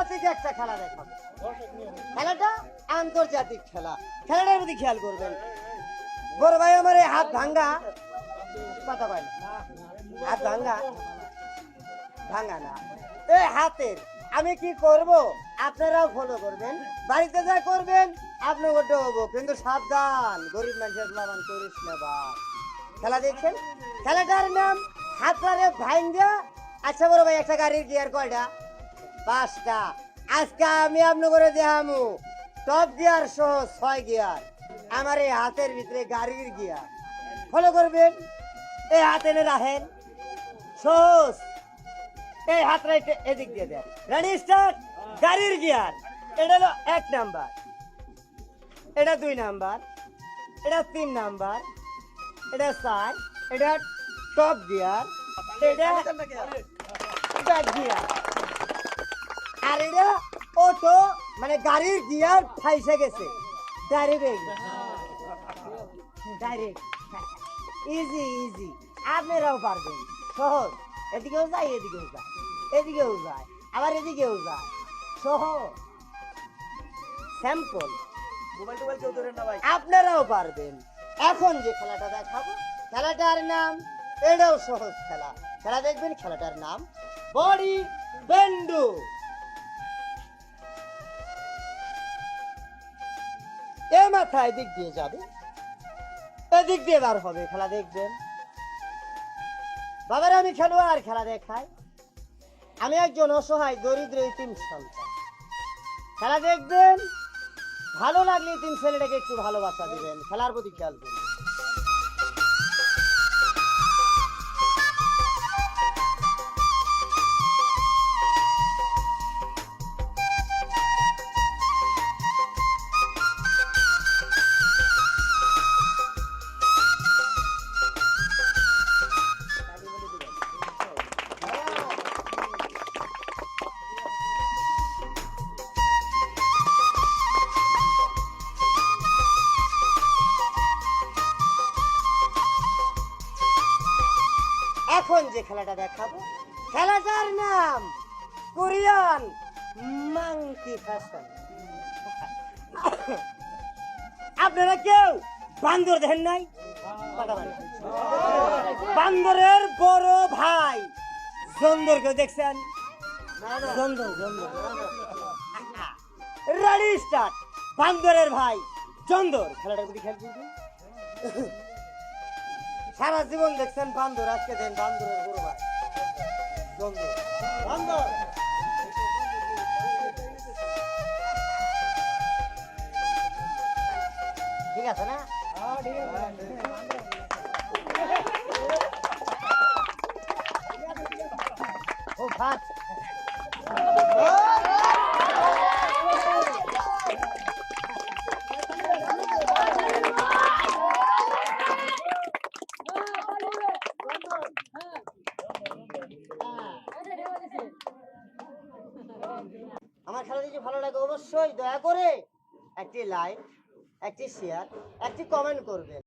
আন্তর্জাতিক একটা খেলা দেখাবো। খেলাটা আন্তর্জাতিক খেলা। খেলাটার প্রতি খেয়াল করবেন। বড় ভাই আমার এই হাত ভাঙ্গা কথা বলে, হাত ভাঙ্গা ভাঙ্গা না, এই হাতের আমি কি করব আপনারাও ফলো করবেন, বাড়িতে যা করবেন আপনি ওটা হবো, কিন্তু সাবধান গরিব মানুষের প্লাবান করিস না বা। খেলা দেখছেন, খেলাটার নাম হাতলারে ভাঙ্গা। আচ্ছা বড় ভাই একটা গাড়ির গিয়ার কয়টা? 5টা। আজকে আমি আপনি করে দেখামু টপ গিয়ার সহ 6 গিয়ার আমার এই হাতের ভিতরে গাড়ির গিয়ার। ফলো করবেন, এই হাত এনে রাখেন সহজ, এই হাতটা এদিক দিয়ে দেন। Ready start. গাড়ির গিয়ার এটা হলো 1 নাম্বার, এটা 2 নাম্বার, এটা 3 নাম্বার, এটা 4, এটা টপ গিয়ার, এটা ব্যাক গিয়ার, আর এটা অটো মানে গাড়ির গিয়ার ফাইসে গেছে ডাইরেক্ট ডাইরেক্ট। ইজি ইজি, আপনারাও পারবেন, সহজ। এদিকেও যায়, এদিকেও যায়, এদিকেও যায়, আবার এদিকেও যায়, সহজ স্যাম্পল। মোবাইল টোবাইল কেউ ধরেন না ভাই, আপনারাও পারবেন। এখন যে খেলাটা দেখাবো খেলাটার নাম, এটাও সহজ খেলা। খেলা দেখবেন, খেলাটার নাম বডি বেন্ডু। এ মাথা এদিক দিয়ে যাবে, এদিক দিয়ে বার হবে। খেলা দেখবেন। বাবার আমি খেলোয়াড়, খেলা দেখাই। আমি একজন অসহায় দরিদ্র এতিম সন্তান। খেলা দেখবেন, ভালো লাগলে এতিম ছেলেটাকে একটু ভালোবাসা দিবেন, খেলার প্রতি খেয়াল করবেন। এখন যে খেলাটা দেখাবো খেলাটার নাম কোরিয়ান মাংকি ফ্যাশন। আপনারা কেউ বান্দর দেখেন নাই? বান্দরের বড় ভাই জন্দর কেউ দেখছেন? জন্দর জন্দর। Ready start. বান্দরের ভাই জন্দর, খেলাটার প্রতি খেয়াল করবেন। সারা জীবন দেখছেন বান্দর, আজকে দেন বান্দরের বড় ভাই জন্দর। বান্দর ঠিক আছে না? ও ভাত আমার খেলা যদি ভালো লাগে অবশ্যই দয়া করে একটি লাইক, একটি শেয়ার, একটি কমেন্ট করবেন।